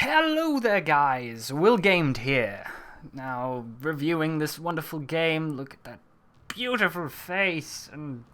Hello there guys, Will Gamed here. Now, reviewing this wonderful game. Look at that beautiful face and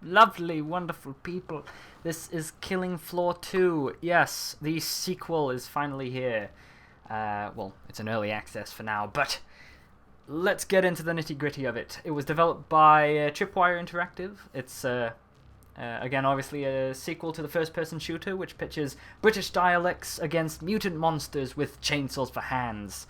lovely, wonderful people. This is Killing Floor 2. Yes, the sequel is finally here. Well, it's an early access for now, but let's get into the nitty-gritty of it. It was developed by Tripwire Interactive. It's again, obviously a sequel to the first-person shooter, which pitches British dialects against mutant monsters with chainsaws for hands.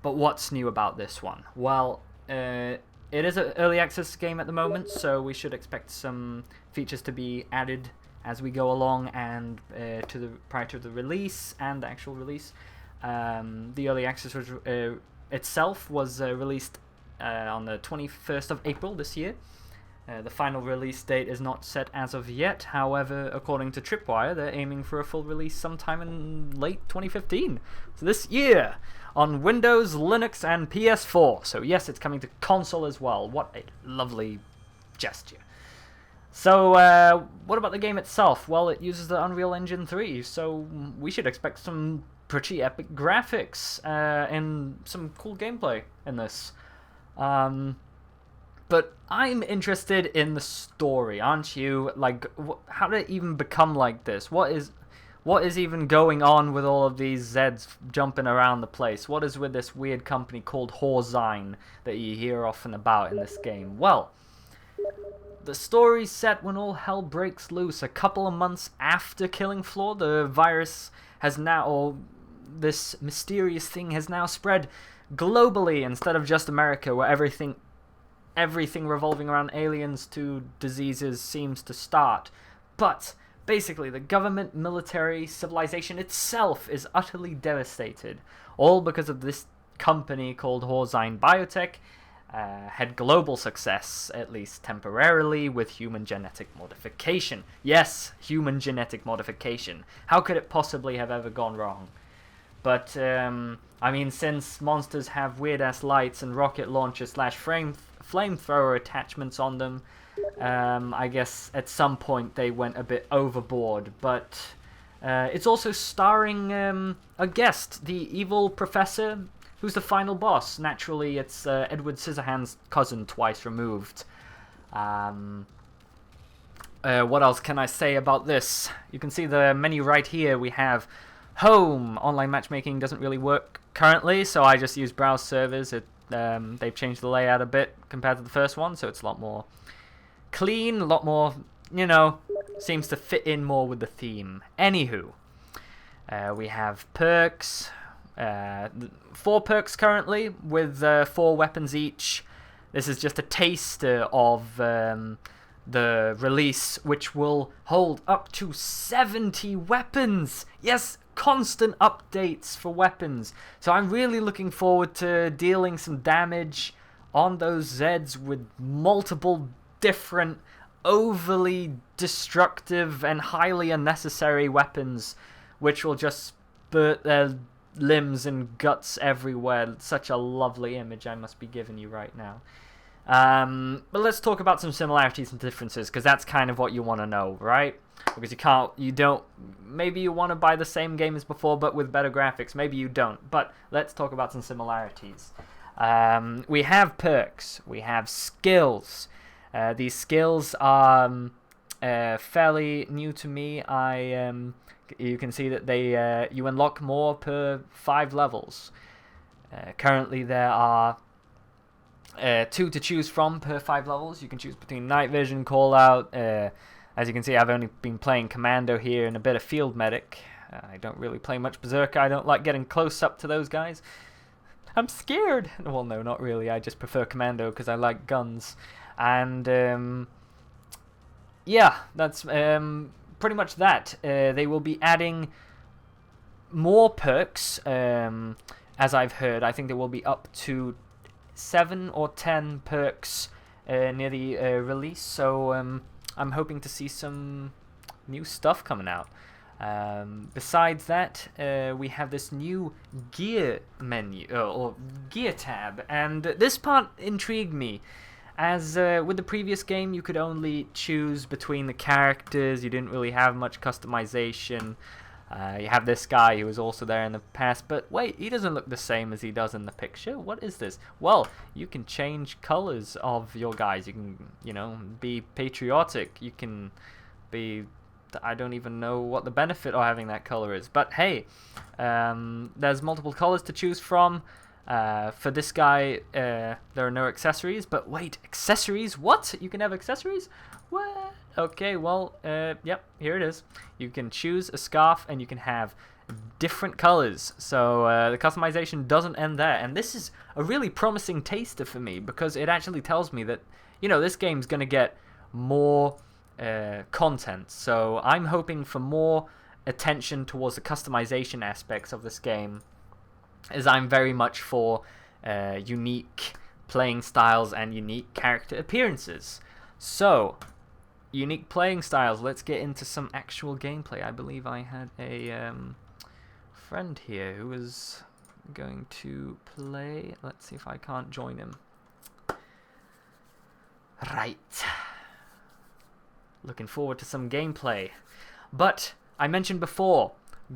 But what's new about this one? Well, it is an early access game at the moment, so we should expect some features to be added as we go along and prior to the release and the actual release. The early access was, itself was released on the 21st of April this year. The final release date is not set as of yet. However, according to Tripwire, they're aiming for a full release sometime in late 2015. So this year, on Windows, Linux, and PS4. So yes, it's coming to console as well. What a lovely gesture. So, what about the game itself? Well, it uses the Unreal Engine 3, so we should expect some pretty epic graphics and some cool gameplay in this. But I'm interested in the story, aren't you? Like, how did it even become like this? What is even going on with all of these Zeds jumping around the place? What is with this weird company called Horzine that you hear often about in this game? Well, the story's set when all hell breaks loose. A couple of months after Killing Floor, the virus has now, or this mysterious thing has now spread globally instead of just America, where everything revolving around aliens to diseases seems to start. But basically, the government, military, civilization itself is utterly devastated, all because of this company called Horzine Biotech. Had global success, at least temporarily, with human genetic modification. Yes, human genetic modification. How could it possibly have ever gone wrong? But, I mean, since monsters have weird-ass lights and rocket launcher / flamethrower attachments on them, I guess at some point they went a bit overboard. But it's also starring a guest, the evil professor, who's the final boss. Naturally, it's Edward Scissorhands' cousin twice removed. What else can I say about this? You can see the menu right here. We have Home. Online matchmaking doesn't really work currently, so I just use browse servers. They've changed the layout a bit compared to the first one, so it's a lot more clean, a lot more, you know, seems to fit in more with the theme. Anywho, we have perks. 4 perks currently, with 4 weapons each. This is just a taster of the release, which will hold up to 70 weapons. Yes, constant updates for weapons. So I'm really looking forward to dealing some damage on those Zeds with multiple different, overly destructive and highly unnecessary weapons, which will just spurt their limbs and guts everywhere. Such a lovely image I must be giving you right now. But let's talk about some similarities and differences, because that's kind of what you want to know, right? Because maybe you want to buy the same game as before, but with better graphics. Maybe you don't. But let's talk about some similarities. We have perks. We have skills. These skills are fairly new to me. You can see that you unlock more per 5 levels. Currently, there are 2 to choose from per 5 levels. You can choose between night vision, call out. As you can see, I've only been playing commando here and a bit of field medic. I don't really play much berserker. I don't like getting close up to those guys. I'm scared. Well, no, not really. I just prefer commando because I like guns. And yeah, that's pretty much that. They will be adding more perks, as I've heard. I think there will be up to 7 or 10 perks near the release, so I'm hoping to see some new stuff coming out. Besides that, we have this new gear menu, or gear tab, and this part intrigued me. As with the previous game, you could only choose between the characters. You didn't really have much customization. You have this guy who was also there in the past, but wait, he doesn't look the same as he does in the picture. What is this? Well, you can change colors of your guys. You can, you know, be patriotic. You can be... I don't even know what the benefit of having that color is. But hey, there's multiple colors to choose from. For this guy, there are no accessories. But wait, accessories? What? You can have accessories? What? Okay, well, yep, here it is. You can choose a scarf and you can have different colors. So the customization doesn't end there. And this is a really promising taster for me because it actually tells me that, you know, this game's going to get more content. So I'm hoping for more attention towards the customization aspects of this game, as I'm very much for unique playing styles and unique character appearances. So, unique playing styles. Let's get into some actual gameplay. I believe I had a friend here who was going to play. Let's see if I can't join him. Right. Looking forward to some gameplay. But I mentioned before,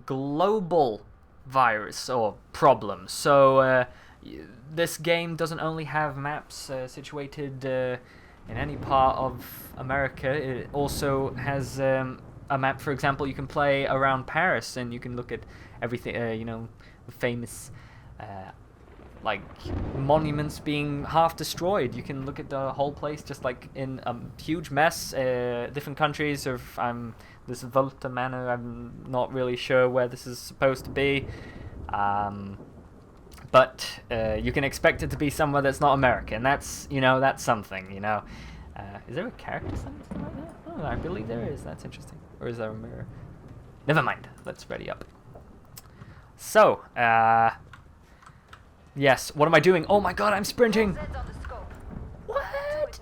global virus or problem. So this game doesn't only have maps situated in any part of America. It also has a map, for example, you can play around Paris and you can look at everything, you know, the famous like monuments being half destroyed. You can look at the whole place just like in a huge mess. Different countries of this Volta Manor, I'm not really sure where this is supposed to be, but you can expect it to be somewhere that's not America, and that's, you know, that's something, you know. Is there a character something like that? Oh, I believe there is. That's interesting. Or is there a mirror? Never mind. Let's ready up. So, yes, what am I doing? Oh my god, I'm sprinting! What?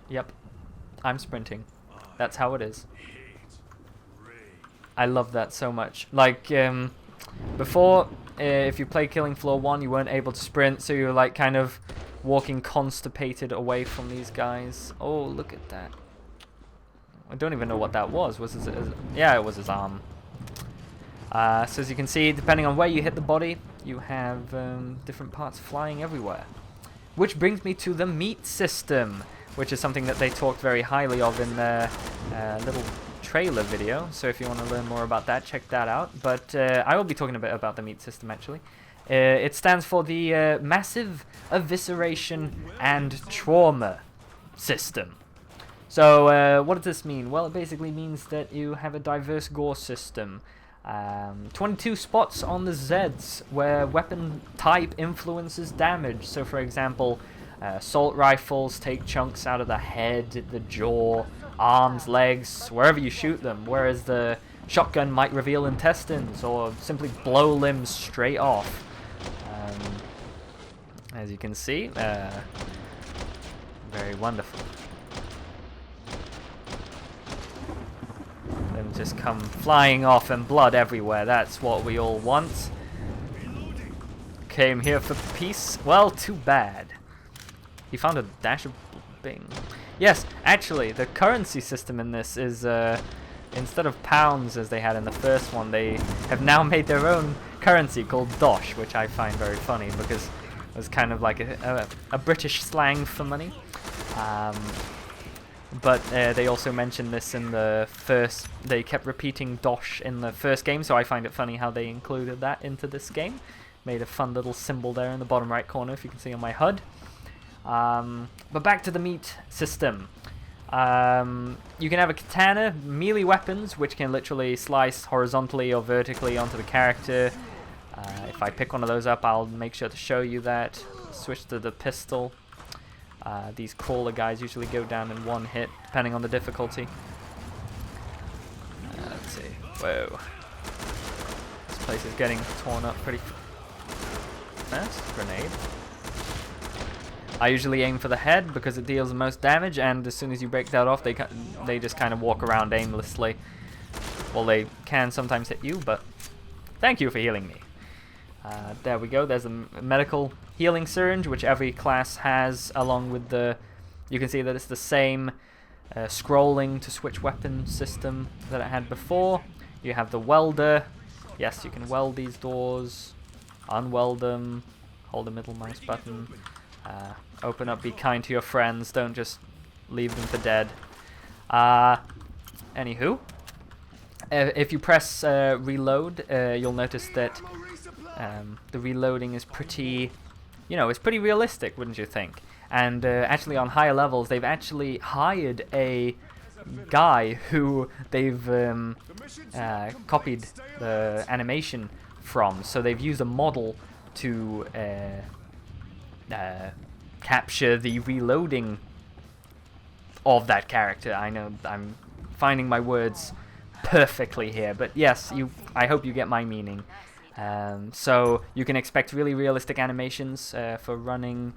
Yep, I'm sprinting. That's how it is. I love that so much. Like, before, if you play Killing Floor 1, you weren't able to sprint, so you were like kind of walking constipated away from these guys. Oh, look at that. I don't even know what that was. Was his, yeah, it was his arm. So as you can see, depending on where you hit the body, you have different parts flying everywhere. Which brings me to the meat system, which is something that they talked very highly of in their little trailer video. So if you want to learn more about that, check that out. But I will be talking a bit about the meat system, actually. It stands for the Massive Evisceration and Trauma System. So what does this mean? Well, it basically means that you have a diverse gore system. 22 spots on the Zeds where weapon type influences damage. So for example, assault rifles take chunks out of the head, the jaw, arms, legs, wherever you shoot them, whereas the shotgun might reveal intestines or simply blow limbs straight off. As you can see, very wonderful. Them just come flying off and blood everywhere. That's what we all want. Came here for peace. Well, too bad. He found a dash of bing. Yes, actually, the currency system in this is, instead of pounds as they had in the first one, they have now made their own currency called dosh, which I find very funny because it was kind of like a British slang for money. But they also mentioned this in the first... They kept repeating dosh in the first game, so I find it funny how they included that into this game. Made a fun little symbol there in the bottom right corner, if you can see on my HUD. But back to the meat system. You can have a katana, melee weapons, which can literally slice horizontally or vertically onto the character. If I pick one of those up, I'll make sure to show you that. Switch to the pistol. These crawler guys usually go down in one hit, depending on the difficulty. Let's see. Whoa. This place is getting torn up pretty fast. Grenade. I usually aim for the head because it deals the most damage, and as soon as you break that off, they just kind of walk around aimlessly. Well, they can sometimes hit you, but thank you for healing me. There we go. There's a medical healing syringe, which every class has, along with the... You can see that it's the same scrolling to switch weapon system that it had before. You have the welder. Yes, you can weld these doors. Unweld them. Hold the middle mouse button. Open up, be kind to your friends. Don't just leave them for dead. Anywho. If you press reload, you'll notice that the reloading is pretty, it's pretty realistic, wouldn't you think? And actually on higher levels, they've actually hired a guy who they've copied the animation from. So they've used a model to capture the reloading of that character. I know I'm finding my words perfectly here, but yes, I hope you get my meaning. So you can expect really realistic animations for running,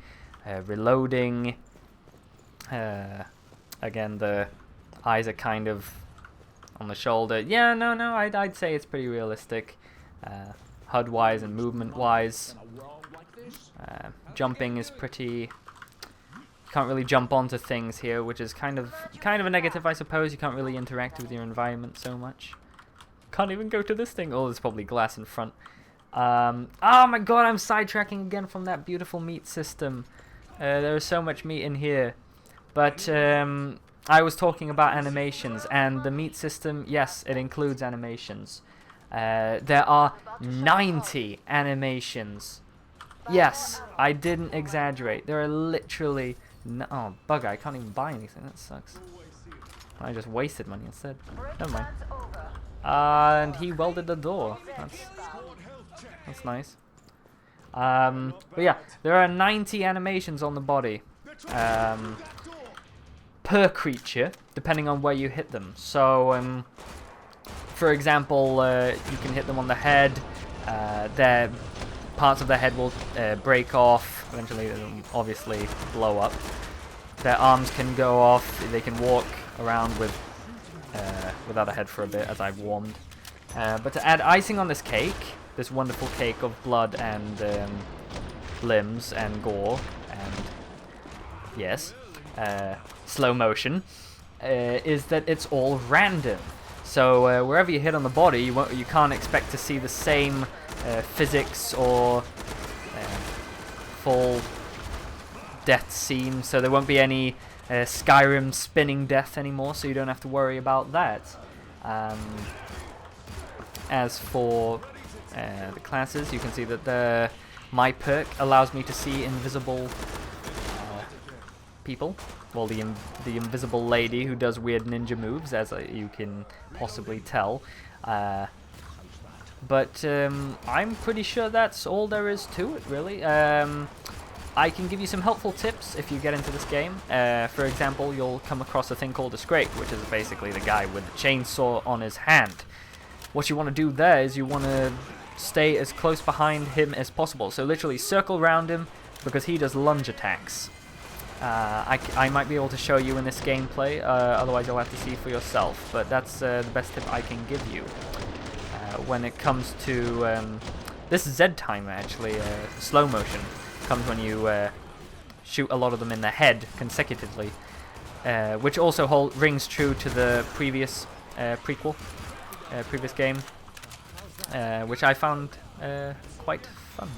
reloading. Again, the eyes are kind of on the shoulder. Yeah, no, I'd say it's pretty realistic, HUD-wise and movement-wise. Jumping is pretty. You can't really jump onto things here, which is kind of a negative, I suppose. You can't really interact with your environment so much. Can't even go to this thing. Oh, there's probably glass in front. Oh my god, I'm sidetracking again from that beautiful meat system. There is so much meat in here. But I was talking about animations, and the meat system, yes, it includes animations. There are 90 animations. Yes, I didn't exaggerate. There are literally... oh, bugger, I can't even buy anything. That sucks. I just wasted money instead. Never mind. And he welded the door. That's nice. But yeah, there are 90 animations on the body. Per creature, depending on where you hit them. So, for example, you can hit them on the head. Their parts of their head will break off. Eventually, they'll obviously blow up. Their arms can go off. They can walk around without a head for a bit, as I've warmed. But to add icing on this cake, this wonderful cake of blood and limbs and gore and yes, slow motion, is that it's all random. So wherever you hit on the body, you can't expect to see the same physics or full death scene. So there won't be any Skyrim spinning death anymore, so you don't have to worry about that. As for the classes, you can see that my perk allows me to see invisible people. Well, the invisible lady who does weird ninja moves, as you can possibly tell. But I'm pretty sure that's all there is to it, really. I can give you some helpful tips if you get into this game. For example, you'll come across a thing called a scrape, which is basically the guy with the chainsaw on his hand. What you want to do there is you want to stay as close behind him as possible. So literally circle around him, because he does lunge attacks. I might be able to show you in this gameplay, otherwise you'll have to see for yourself, but that's the best tip I can give you. When it comes to this Z timer, actually, slow motion, comes when you shoot a lot of them in the head consecutively, which also rings true to the previous previous game, which I found quite fun.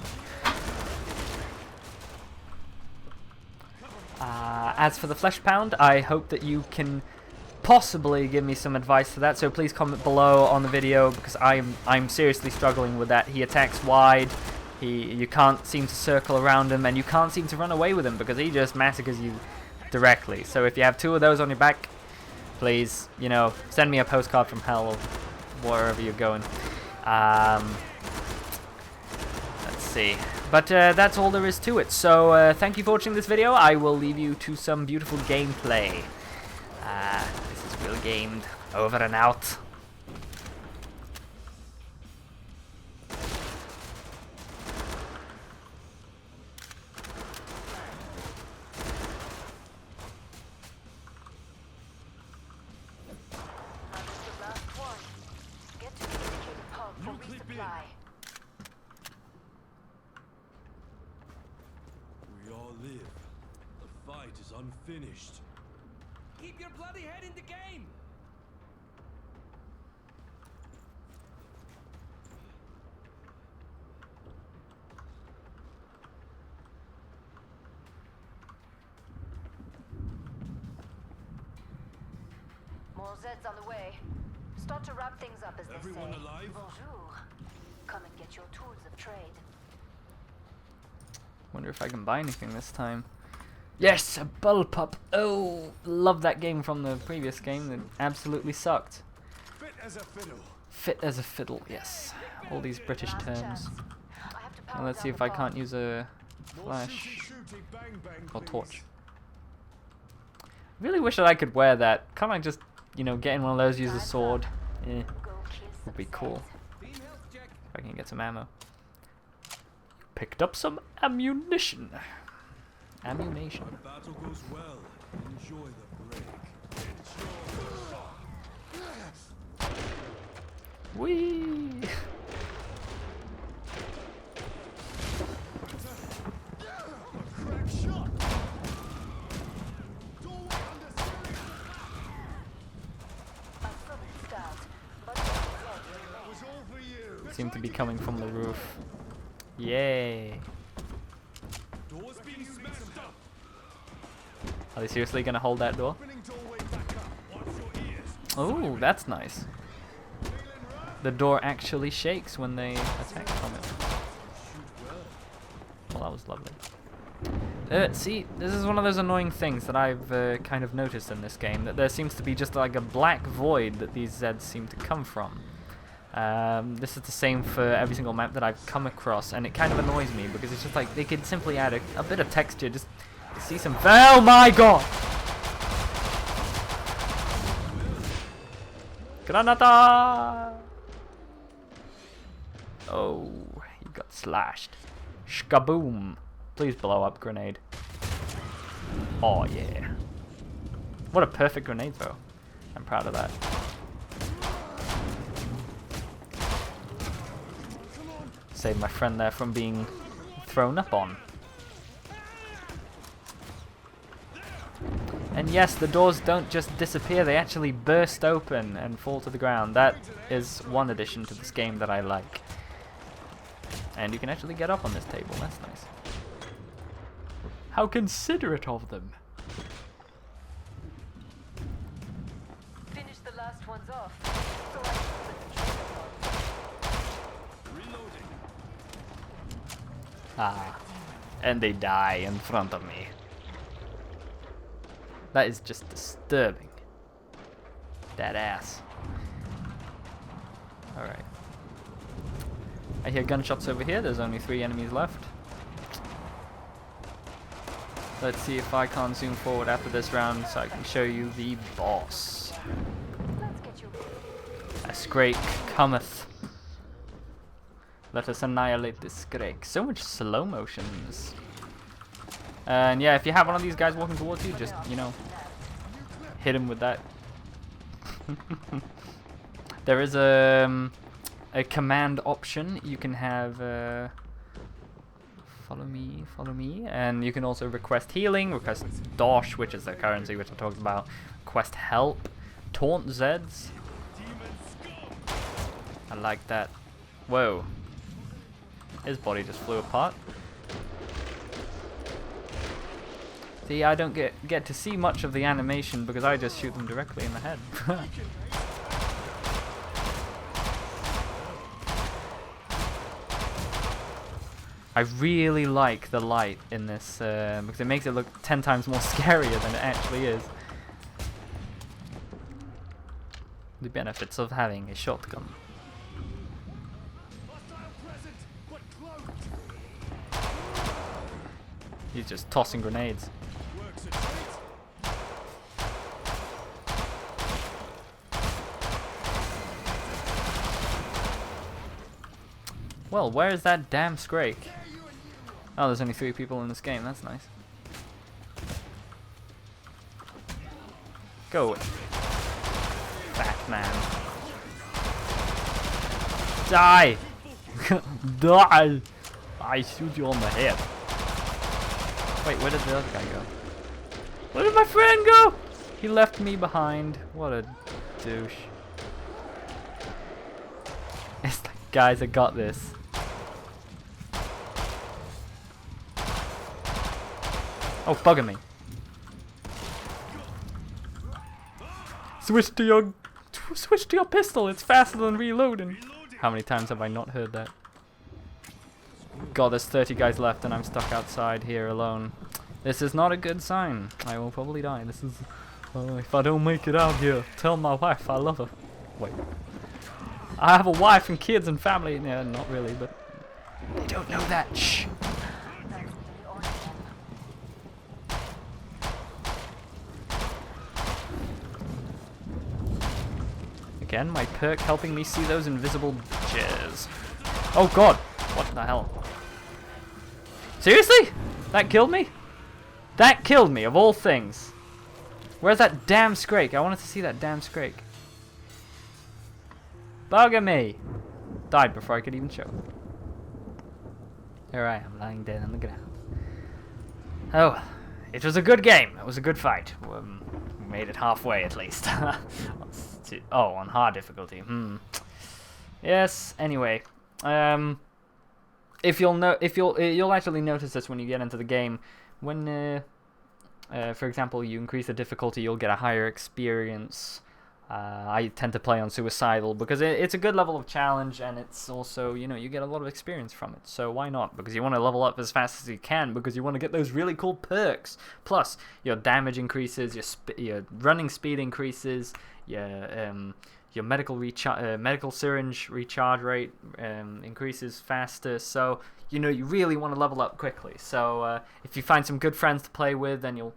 As for the flesh pound, I hope that you can possibly give me some advice for that, so please comment below on the video, because I'm seriously struggling with that. He attacks wide, you can't seem to circle around him, and you can't seem to run away with him because he just massacres you directly. So if you have two of those on your back, please, send me a postcard from hell or wherever you're going. Let's see. But that's all there is to it. So thank you for watching this video. I will leave you to some beautiful gameplay. This is Will Gamed, over and out. We all live. The fight is unfinished. Keep your bloody head in the game! More Zeds on the way. Start to wrap things up, as they Everyone say. alive? Bonjour. Come and get your tools of trade. Wonder if I can buy anything this time. Yes, a bullpup. Oh, love that game from the previous game that absolutely sucked. Fit as a fiddle. Fit as a fiddle, yes. All these British Last terms. chance. I have to Now power let's see down if the I can't bomb. use a More flash shooty, bang, bang, or please. torch. Really wish that I could wear that. Can't I just, you know, get in one of those, use a sword? Eh, Go kill some would be cool. Zeds. If I can get some ammo. Picked up some ammunition. Ammunition. When battle goes well, enjoy the break. Whee! Crack shot. Door under serious. A southern scout, but the Zeds That remain. was all for you. Seem to be coming from the roof. Yay! Door's being smashed up. Are they seriously gonna hold that door? Opening doorway back up. Watch your ears. Oh, that's nice. Feeling rough? The door actually shakes when they attack from it. Shoot well. Well, that was lovely. See, this is one of those annoying things that I've kind of noticed in this game, that there seems to be just like a black void that these Zeds seem to come from. This is the same for every single map that I've come across, and it kind of annoys me because it's just like they could simply add a bit of texture, just see some. Oh my god! Granata! Oh, he got slashed. Shkaboom! Please blow up, grenade. Oh yeah. What a perfect grenade throw. I'm proud of that. Saved my friend there from being thrown up on. And yes, the doors don't just disappear, they actually burst open and fall to the ground. That is one addition to this game that I like. And you can actually get up on this table, that's nice. How considerate of them. Finish the last ones off, so I can put the trigger on. Reloading. Ah, and they die in front of me. That is just disturbing. That ass. Alright. I hear gunshots over here. There's only 3 enemies left. Let's see if I can't zoom forward after this round so I can show you the boss. Let's get you. A Scrake cometh. Let us annihilate this Scrake. So much slow motions. And yeah, if you have one of these guys walking towards you, just, you know, hit him with that. There is a command option. You can have follow me, and you can also request healing, request dosh, which is the currency which I talked about, request help, taunt Zeds. I like that. Whoa. His body just flew apart. See, I don't get to see much of the animation because I just shoot them directly in the head. I really like the light in this because it makes it look 10 times more scarier than it actually is. The benefits of having a shotgun. He's just tossing grenades. Well, where is that damn Scrake? Oh, there's only 3 people in this game. That's nice. Go away. Fat man. Die! Die! I shoot you on the head. Wait, where did the other guy go? Where did my friend go? He left me behind. What a douche. It's like, guys, I got this. Oh, bugger me. Switch to your pistol. It's faster than reloading. How many times have I not heard that? God, there's 30 guys left and I'm stuck outside here alone. This is not a good sign. I will probably die. This is... if I don't make it out here, tell my wife I love her. Wait. I have a wife and kids and family. Yeah, not really, but... They don't know that. Shh. Again, my perk helping me see those invisible chairs. Oh god! What the hell? Seriously? That killed me? That killed me, of all things. Where's that damn Scrake? I wanted to see that damn Scrake. Bugger me! Died before I could even show. Here I am, lying dead on the ground. Oh, it was a good game. It was a good fight. We made it halfway at least. Oh, on hard difficulty. Yes. Anyway, if you'll actually notice this when you get into the game. When, for example, you increase the difficulty, you'll get a higher experience. I tend to play on Suicidal because it's a good level of challenge, and it's also, you know, you get a lot of experience from it. So why not? Because you want to level up as fast as you can, because you want to get those really cool perks. Plus, your damage increases, your running speed increases, your medical syringe recharge rate increases faster. So you know you really want to level up quickly. So if you find some good friends to play with, then you'll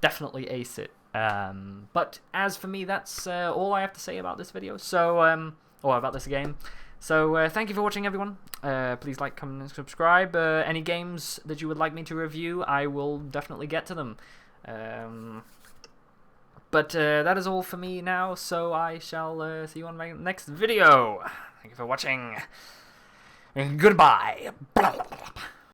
definitely ace it. But as for me, that's all I have to say about this video. So, or about this game. So, thank you for watching, everyone. Please like, comment, and subscribe. Any games that you would like me to review, I will definitely get to them. But that is all for me now. So I shall see you on my next video. Thank you for watching. Goodbye.